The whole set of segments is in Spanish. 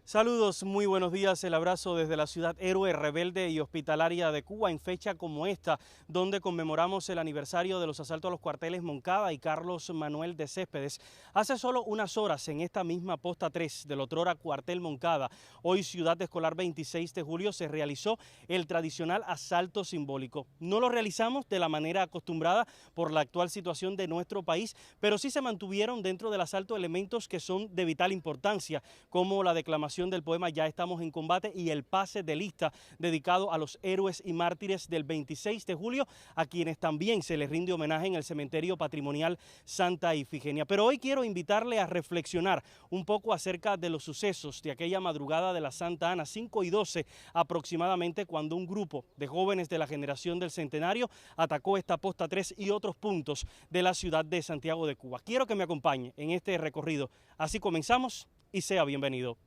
Saludos, muy buenos días. El abrazo desde la ciudad héroe, rebelde y hospitalaria de Cuba en fecha como esta, donde conmemoramos el aniversario de los asaltos a los cuarteles Moncada y Carlos Manuel de Céspedes. Hace solo unas horas, en esta misma posta 3 del otrora cuartel Moncada, hoy Ciudad Escolar 26 de julio, se realizó el tradicional asalto simbólico. No lo realizamos de la manera acostumbrada por la actual situación de nuestro país, pero sí se mantuvieron dentro del asalto elementos que son de vital importancia, como la declamación del poema Ya estamos en combate y el pase de lista dedicado a los héroes y mártires del 26 de julio, a quienes también se les rinde homenaje en el cementerio patrimonial Santa Ifigenia. Pero hoy quiero invitarle a reflexionar un poco acerca de los sucesos de aquella madrugada de la Santa Ana, 5:12 aproximadamente, cuando un grupo de jóvenes de la generación del centenario atacó esta posta 3 y otros puntos de la ciudad de Santiago de Cuba. Quiero que me acompañe en este recorrido. Así comenzamos y sea bienvenido.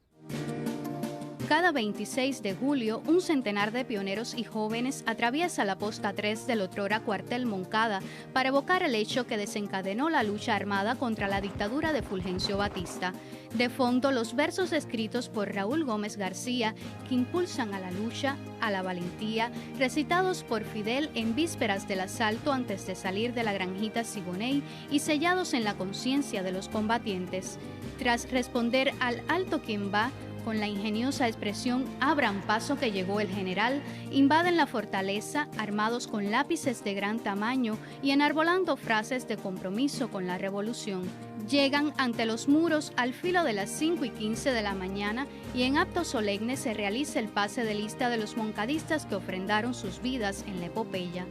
Cada 26 de julio, un centenar de pioneros y jóvenes atraviesa la posta 3 del otrora cuartel Moncada para evocar el hecho que desencadenó la lucha armada contra la dictadura de Fulgencio Batista. De fondo, los versos escritos por Raúl Gómez García, que impulsan a la lucha, a la valentía, recitados por Fidel en vísperas del asalto antes de salir de la granjita Siboney y sellados en la conciencia de los combatientes. Tras responder al alto quien va, con la ingeniosa expresión «Abran paso que llegó el general», invaden la fortaleza armados con lápices de gran tamaño y enarbolando frases de compromiso con la revolución. Llegan ante los muros al filo de las 5:15 de la mañana y en acto solemne se realiza el pase de lista de los moncadistas que ofrendaron sus vidas en la epopeya.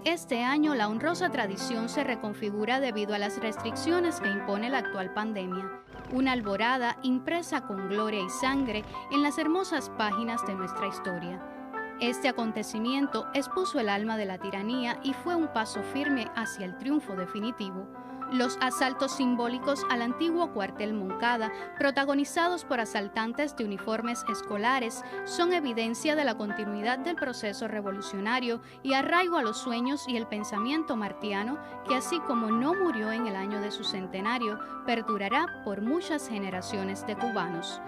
Este año la honrosa tradición se reconfigura debido a las restricciones que impone la actual pandemia. Una alborada impresa con gloria y sangre en las hermosas páginas de nuestra historia. Este acontecimiento expuso el alma de la tiranía y fue un paso firme hacia el triunfo definitivo. Los asaltos simbólicos al antiguo cuartel Moncada, protagonizados por asaltantes de uniformes escolares, son evidencia de la continuidad del proceso revolucionario y arraigo a los sueños y el pensamiento martiano que, así como no murió en el año de su centenario, perdurará por muchas generaciones de cubanos.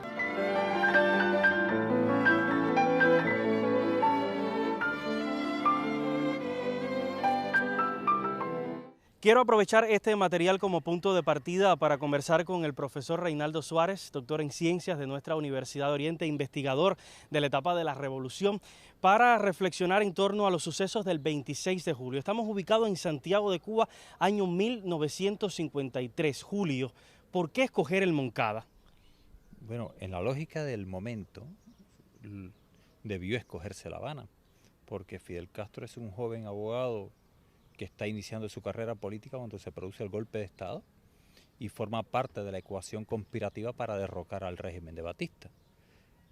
Quiero aprovechar este material como punto de partida para conversar con el profesor Reinaldo Suárez, doctor en Ciencias de nuestra Universidad de Oriente, investigador de la etapa de la Revolución, para reflexionar en torno a los sucesos del 26 de julio. Estamos ubicados en Santiago de Cuba, año 1953, julio. ¿Por qué escoger el Moncada? Bueno, en la lógica del momento debió escogerse La Habana, porque Fidel Castro es un joven abogado que está iniciando su carrera política cuando se produce el golpe de Estado y forma parte de la ecuación conspirativa para derrocar al régimen de Batista.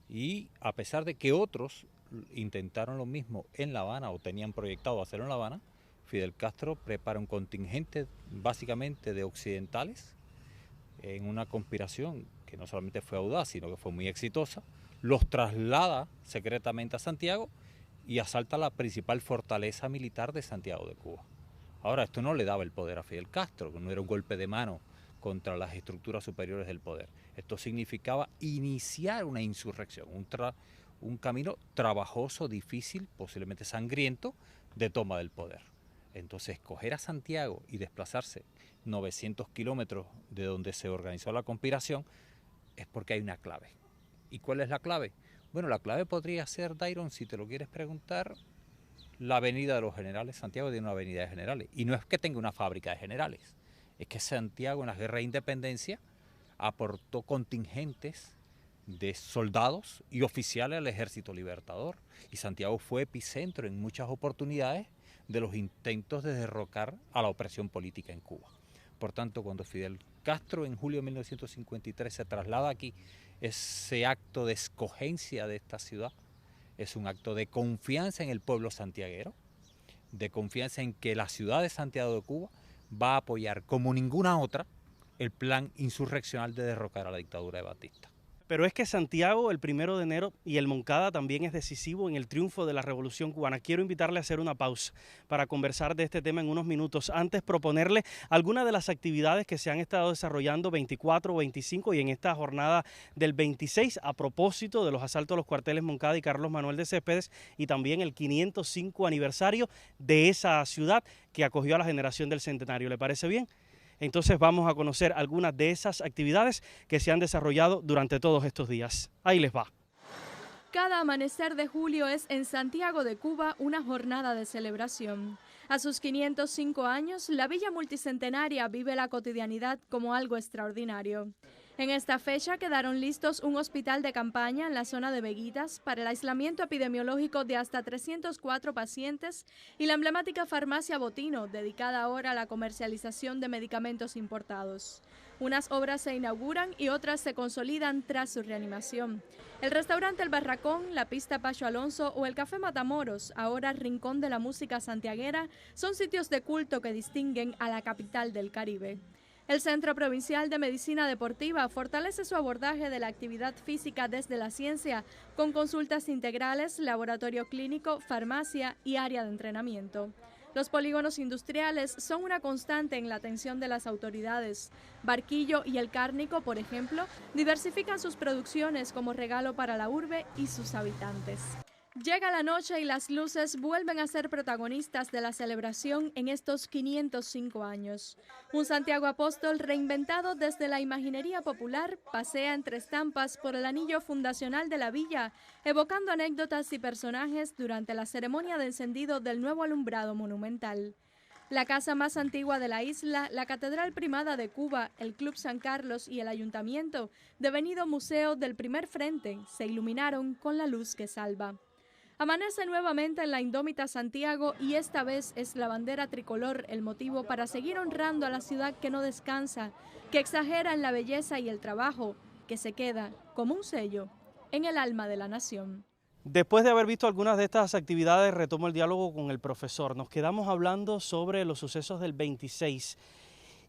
Y a pesar de que otros intentaron lo mismo en La Habana o tenían proyectado hacerlo en La Habana, Fidel Castro prepara un contingente básicamente de occidentales en una conspiración que no solamente fue audaz, sino que fue muy exitosa, los traslada secretamente a Santiago y asalta la principal fortaleza militar de Santiago de Cuba. Ahora, esto no le daba el poder a Fidel Castro, que no era un golpe de mano contra las estructuras superiores del poder. Esto significaba iniciar una insurrección, un camino trabajoso, difícil, posiblemente sangriento, de toma del poder. Entonces, coger a Santiago y desplazarse 900 kilómetros de donde se organizó la conspiración es porque hay una clave. ¿Y cuál es la clave? Bueno, la clave podría ser, Dairon, si te lo quieres preguntar, la avenida de los generales. Santiago tiene una avenida de generales. Y no es que tenga una fábrica de generales, es que Santiago en la guerra de independencia aportó contingentes de soldados y oficiales al ejército libertador. Y Santiago fue epicentro en muchas oportunidades de los intentos de derrocar a la opresión política en Cuba. Por tanto, cuando Fidel Castro en julio de 1953 se traslada aquí, ese acto de escogencia de esta ciudad es un acto de confianza en el pueblo santiaguero, de confianza en que la ciudad de Santiago de Cuba va a apoyar como ninguna otra el plan insurreccional de derrocar a la dictadura de Batista. Pero es que Santiago, el 1 de enero, y el Moncada también es decisivo en el triunfo de la Revolución Cubana. Quiero invitarle a hacer una pausa para conversar de este tema en unos minutos. Antes, proponerle algunas de las actividades que se han estado desarrollando 24, 25 y en esta jornada del 26 a propósito de los asaltos a los cuarteles Moncada y Carlos Manuel de Céspedes y también el 505 aniversario de esa ciudad que acogió a la generación del Centenario. ¿Le parece bien? Entonces vamos a conocer algunas de esas actividades que se han desarrollado durante todos estos días. Ahí les va. Cada amanecer de julio es en Santiago de Cuba una jornada de celebración. A sus 505 años, la villa multicentenaria vive la cotidianidad como algo extraordinario. En esta fecha quedaron listos un hospital de campaña en la zona de Veguitas para el aislamiento epidemiológico de hasta 304 pacientes y la emblemática farmacia Botino, dedicada ahora a la comercialización de medicamentos importados. Unas obras se inauguran y otras se consolidan tras su reanimación. El restaurante El Barracón, la pista Pacho Alonso o el Café Matamoros, ahora rincón de la música santiaguera, son sitios de culto que distinguen a la capital del Caribe. El Centro Provincial de Medicina Deportiva fortalece su abordaje de la actividad física desde la ciencia, con consultas integrales, laboratorio clínico, farmacia y área de entrenamiento. Los polígonos industriales son una constante en la atención de las autoridades. Barquillo y El Cárnico, por ejemplo, diversifican sus producciones como regalo para la urbe y sus habitantes. Llega la noche y las luces vuelven a ser protagonistas de la celebración en estos 505 años. Un Santiago Apóstol reinventado desde la imaginería popular pasea entre estampas por el anillo fundacional de la villa, evocando anécdotas y personajes durante la ceremonia de encendido del nuevo alumbrado monumental. La casa más antigua de la isla, la Catedral Primada de Cuba, el Club San Carlos y el Ayuntamiento, devenido Museo del Primer Frente, se iluminaron con la luz que salva. Amanece nuevamente en la indómita Santiago y esta vez es la bandera tricolor el motivo para seguir honrando a la ciudad que no descansa, que exagera en la belleza y el trabajo, que se queda como un sello en el alma de la nación. Después de haber visto algunas de estas actividades, retomo el diálogo con el profesor. Nos quedamos hablando sobre los sucesos del 26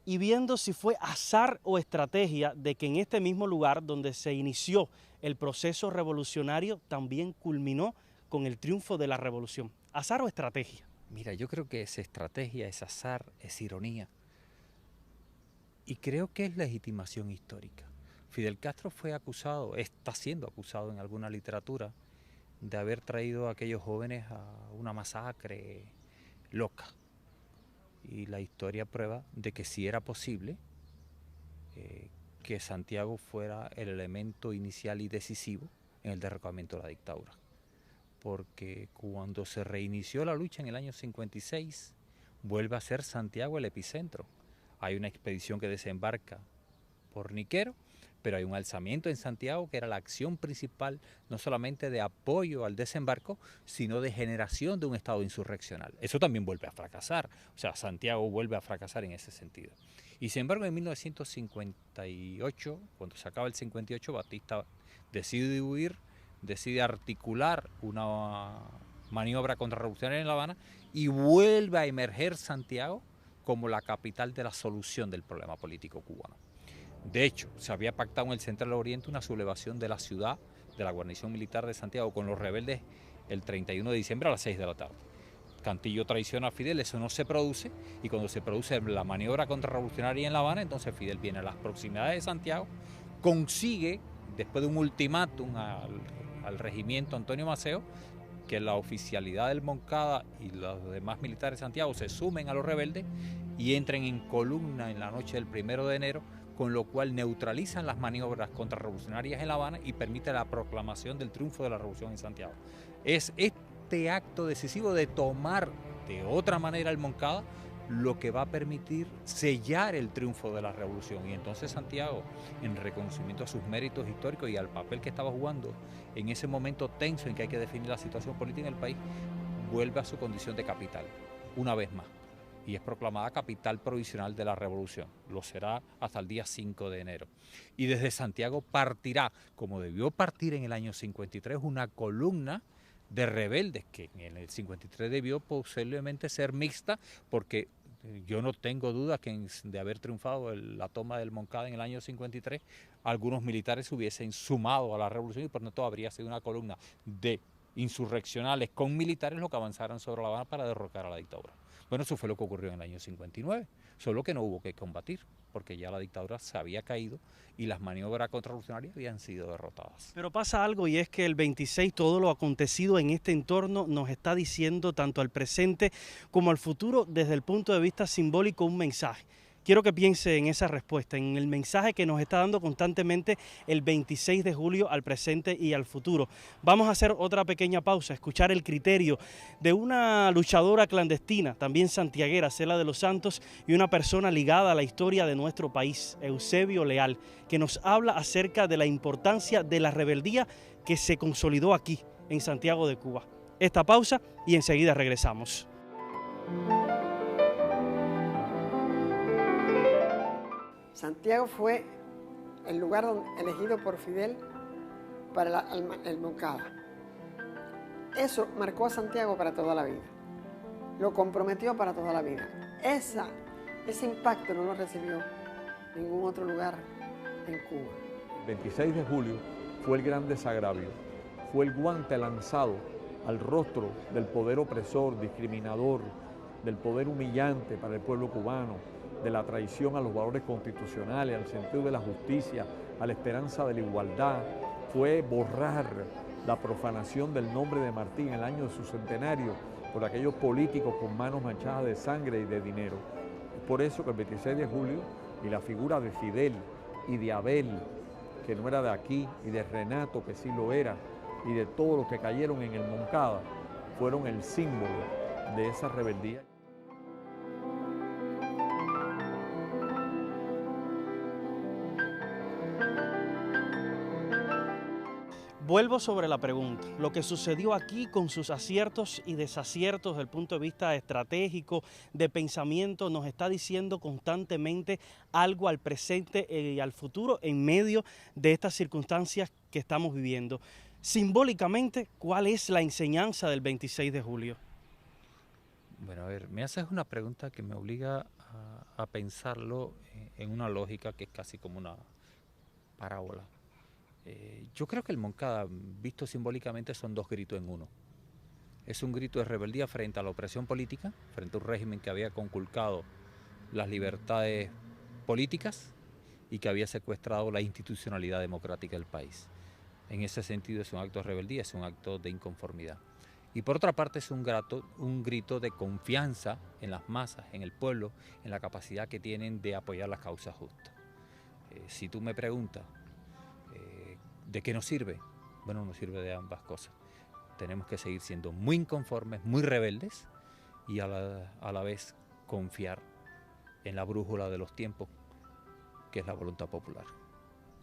y viendo si fue azar o estrategia de que en este mismo lugar donde se inició el proceso revolucionario también culminó con el triunfo de la revolución. ¿Azar o estrategia? Mira, yo creo que es estrategia, es azar, es ironía. Y creo que es legitimación histórica. Fidel Castro fue acusado, está siendo acusado en alguna literatura, de haber traído a aquellos jóvenes a una masacre loca. Y la historia prueba de que sí era posible que Santiago fuera el elemento inicial y decisivo en el derrocamiento de la dictadura. Porque cuando se reinició la lucha en el año 56, vuelve a ser Santiago el epicentro. Hay una expedición que desembarca por Niquero, pero hay un alzamiento en Santiago que era la acción principal, no solamente de apoyo al desembarco, sino de generación de un estado insurreccional. Eso también vuelve a fracasar, o sea, Santiago vuelve a fracasar en ese sentido. Y sin embargo, en 1958, cuando se acaba el 58, Batista decide huir, decide articular una maniobra contrarrevolucionaria en La Habana y vuelve a emerger Santiago como la capital de la solución del problema político cubano. De hecho, se había pactado en el Central Oriente una sublevación de la ciudad, de la guarnición militar de Santiago, con los rebeldes el 31 de diciembre a las 6 de la tarde. Cantillo traiciona a Fidel, eso no se produce, y cuando se produce la maniobra contrarrevolucionaria en La Habana, entonces Fidel viene a las proximidades de Santiago, consigue, después de un ultimátum al regimiento Antonio Maceo, que la oficialidad del Moncada y los demás militares de Santiago se sumen a los rebeldes y entren en columna en la noche del 1 de enero, con lo cual neutralizan las maniobras contrarrevolucionarias en La Habana y permite la proclamación del triunfo de la revolución en Santiago. Es este acto decisivo de tomar de otra manera el Moncada lo que va a permitir sellar el triunfo de la revolución. Y entonces Santiago, en reconocimiento a sus méritos históricos y al papel que estaba jugando en ese momento tenso en que hay que definir la situación política en el país, vuelve a su condición de capital, una vez más. Y es proclamada capital provisional de la revolución. Lo será hasta el día 5 de enero. Y desde Santiago partirá, como debió partir en el año 53, una columna de rebeldes, que en el 53 debió posiblemente ser mixta, porque Yo no tengo dudas que de haber triunfado la toma del Moncada en el año 53, algunos militares hubiesen sumado a la revolución y por tanto habría sido una columna de insurreccionales con militares los que avanzaran sobre La Habana para derrocar a la dictadura. Bueno, eso fue lo que ocurrió en el año 59, solo que no hubo que combatir, porque ya la dictadura se había caído y las maniobras contrarrevolucionarias habían sido derrotadas. Pero pasa algo y es que el 26, todo lo acontecido en este entorno nos está diciendo tanto al presente como al futuro desde el punto de vista simbólico un mensaje. Quiero que piense en esa respuesta, en el mensaje que nos está dando constantemente el 26 de julio al presente y al futuro. Vamos a hacer otra pequeña pausa, escuchar el criterio de una luchadora clandestina, también santiaguera, Cela de los Santos, y una persona ligada a la historia de nuestro país, Eusebio Leal, que nos habla acerca de la importancia de la rebeldía que se consolidó aquí, en Santiago de Cuba. Esta pausa y enseguida regresamos. Santiago fue el lugar elegido por Fidel para el Moncada. Eso marcó a Santiago para toda la vida. Lo comprometió para toda la vida. Ese impacto no lo recibió ningún otro lugar en Cuba. El 26 de julio fue el gran desagravio, fue el guante lanzado al rostro del poder opresor, discriminador, del poder humillante para el pueblo cubano, de la traición a los valores constitucionales, al sentido de la justicia, a la esperanza de la igualdad. Fue borrar la profanación del nombre de Martí en el año de su centenario por aquellos políticos con manos manchadas de sangre y de dinero. Es por eso que el 26 de julio y la figura de Fidel y de Abel, que no era de aquí, y de Renato, que sí lo era, y de todos los que cayeron en el Moncada, fueron el símbolo de esa rebeldía. Vuelvo sobre la pregunta. Lo que sucedió aquí con sus aciertos y desaciertos desde el punto de vista estratégico, de pensamiento, nos está diciendo constantemente algo al presente y al futuro en medio de estas circunstancias que estamos viviendo. Simbólicamente, ¿cuál es la enseñanza del 26 de julio? Bueno, a ver, me haces una pregunta que me obliga a pensarlo en una lógica que es casi como una parábola. Yo creo que el Moncada, visto simbólicamente, son dos gritos en uno. Es un grito de rebeldía frente a la opresión política, frente a un régimen que había conculcado las libertades políticas y que había secuestrado la institucionalidad democrática del país. En ese sentido es un acto de rebeldía, es un acto de inconformidad. Y por otra parte es un grito de confianza en las masas, en el pueblo, en la capacidad que tienen de apoyar las causas justas. Si tú me preguntas, ¿de qué nos sirve? Bueno, nos sirve de ambas cosas. Tenemos que seguir siendo muy inconformes, muy rebeldes y a la vez confiar en la brújula de los tiempos, que es la voluntad popular.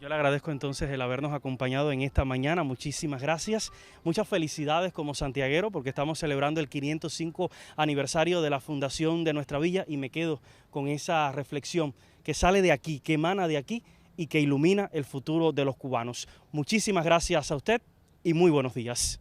Yo le agradezco entonces el habernos acompañado en esta mañana. Muchísimas gracias. Muchas felicidades como santiaguero porque estamos celebrando el 505 aniversario de la fundación de nuestra villa y me quedo con esa reflexión que sale de aquí, que emana de aquí y que ilumina el futuro de los cubanos. Muchísimas gracias a usted y muy buenos días.